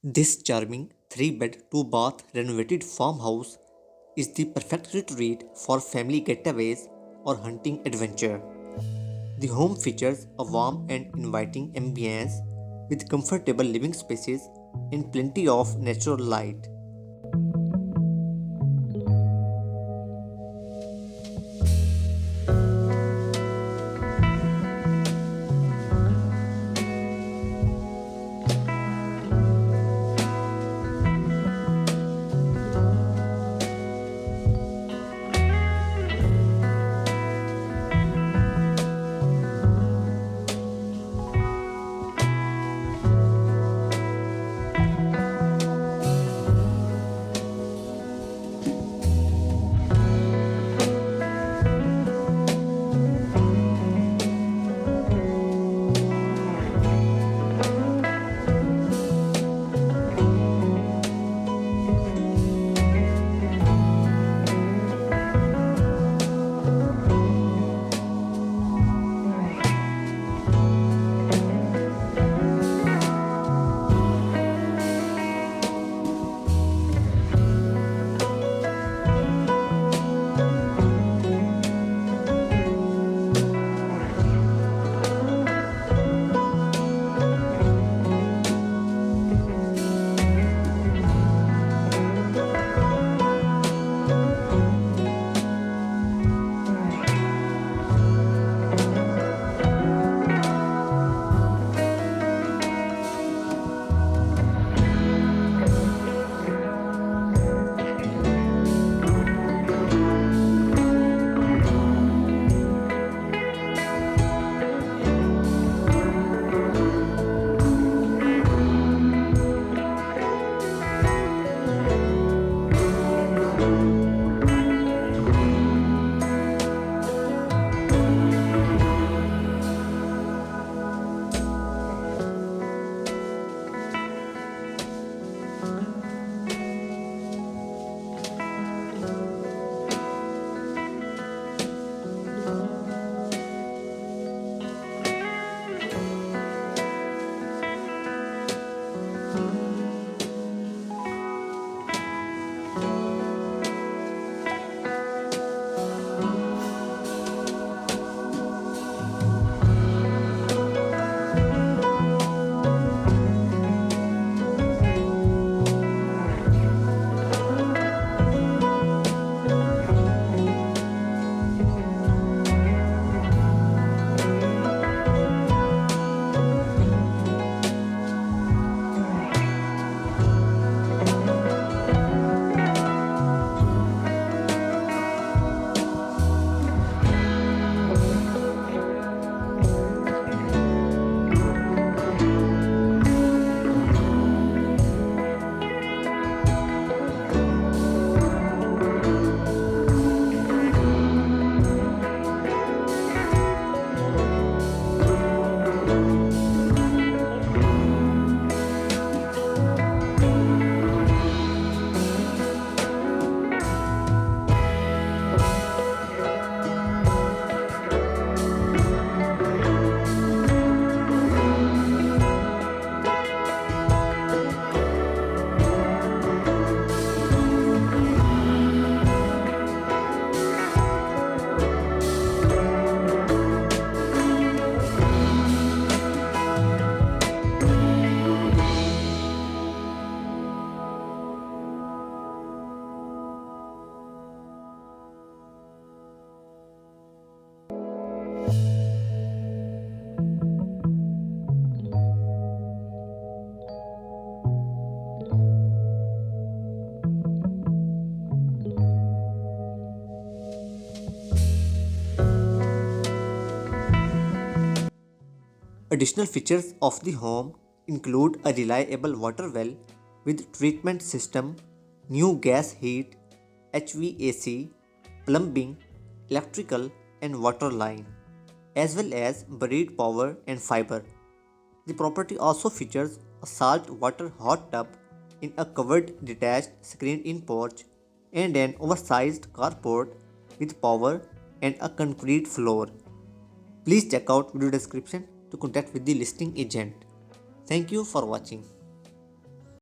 This charming 3-bed, 2-bath renovated farmhouse is the perfect retreat for family getaways or hunting adventure. The home features a warm and inviting ambience with comfortable living spaces and plenty of natural light. Additional features of the home include a reliable water well with treatment system, new gas heat, HVAC, plumbing, electrical and water line, as well as buried power and fiber. The property also features a salt water hot tub in a covered detached screened-in porch and an oversized carport with power and a concrete floor. Please check out video description to contact with the listing agent. Thank you for watching.